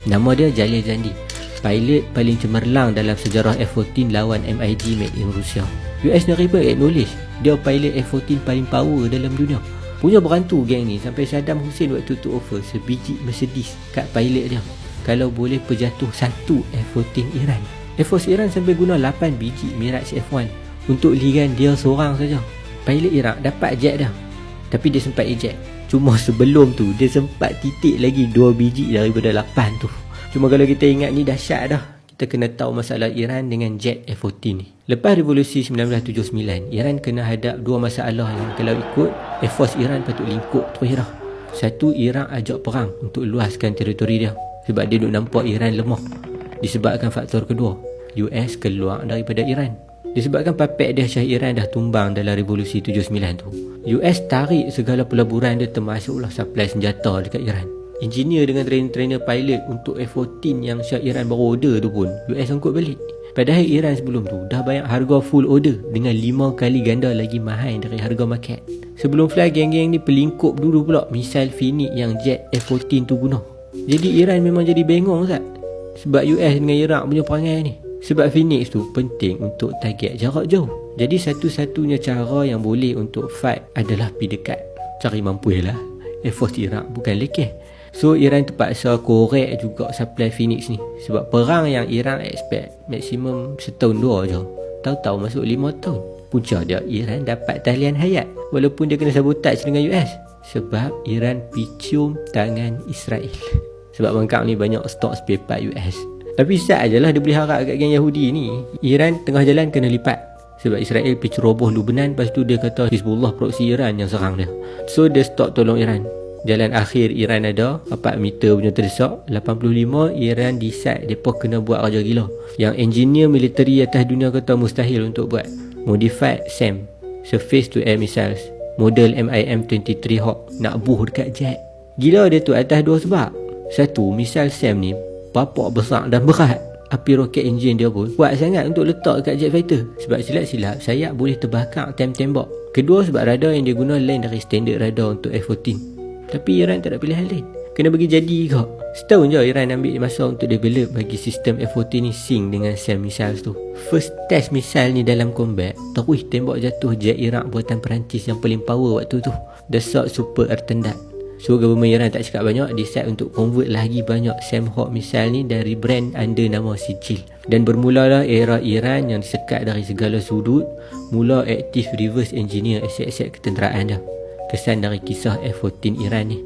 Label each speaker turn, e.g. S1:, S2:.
S1: Nama dia Jalil Zandi, pilot paling cemerlang dalam sejarah F-14 lawan MiG made in Rusia. US ni riba acknowledge dia pilot F-14 paling power dalam dunia. Punya berantu geng ni sampai Saddam Hussein waktu tu offer sebiji Mercedes kat pilot dia kalau boleh perjatuh satu F-14 Iran. Air Force Iran sampai guna 8 biji Mirage F1 untuk ligan dia seorang saja. Pilot Iraq dapat jet dah, tapi dia sempat eject. Cuma sebelum tu dia sempat titik lagi 2 biji daripada 8 tu. Cuma kalau kita ingat ni dahsyat dah, kita kena tahu masalah Iran dengan jet F-14 ni. Lepas revolusi 1979, Iran kena hadap dua masalah yang kalau ikut Air Force Iran patut lingkup terus dah. Satu, Iran ajak perang untuk luaskan teritori dia sebab dia duk nampak Iran lemah. Disebabkan faktor kedua, US keluar daripada Iran. Disebabkan papet dahsyat Iran dah tumbang dalam revolusi 79 tu, US tarik segala pelaburan dia termasuklah supply senjata dekat Iran. Engineer dengan trainer pilot untuk F-14 yang Shah Iran baru order tu pun US angkut balik. Padahal Iran sebelum tu dah bayar harga full order dengan 5 kali ganda lagi mahal dari harga market. Sebelum fly, geng-geng ni pelingkup dulu pula misal Phoenix yang jet F-14 tu guna. Jadi Iran memang jadi bengong tak? Sebab US dengan Iraq punya perangai ni. Sebab Phoenix tu penting untuk target jarak jauh. Jadi satu-satunya cara yang boleh untuk fight adalah pergi dekat. Cari mampu lah. Air Force Iraq bukan lekeh. So Iran terpaksa korek juga supply Phoenix ni. Sebab perang yang Iran expect maksimum setahun 2 je, tahu-tahu masuk 5 tahun. Punca dia Iran dapat talian hayat walaupun dia kena sabotage dengan US. Sebab Iran picium tangan Israel. Sebab bangkang ni banyak stok spare part US. Tapi sat ajalah dia boleh harap kat geng Yahudi ni. Iran tengah jalan kena lipat sebab Israel pergi ceroboh Lebanon. Lepas tu dia kata Hizbullah proksi Iran yang serang dia. So dia stop tolong Iran. Jalan akhir Iran ada 4 meter punya terdesak. 85 Iran decide mereka kena buat raja gila yang engineer militeri atas dunia kata mustahil untuk buat. Modified SAM, Surface to Air Missiles, model MIM-23 Hawk, nak buh dekat jet. Gila dia tu atas dua sebab. Satu, misal SAM ni bapak besar dan berat. Api roket enjin dia pun kuat sangat untuk letak dekat jet fighter. Sebab silap-silap sayap boleh terbakar time tembak. Kedua, sebab radar yang dia guna lain dari standard radar untuk F-14. Tapi Iran tak ada pilihan lain, kena bagi jadi kau. Setahun je Iran ambil masa untuk develop bagi sistem F-14 ni sync dengan SAM missiles tu. First test missile ni dalam combat, terus tembak jatuh jet Iraq buatan Perancis yang paling power waktu tu, Dassault Super Artendat. So government Iran tak cakap banyak, decide untuk convert lagi banyak SAM Hawk missile ni dari brand under nama Sijil. Dan bermulalah era Iran yang disekat dari segala sudut. Mula aktif reverse engineer aset-aset ketenteraan dia. Kesan dari kisah F-14 Iran ni.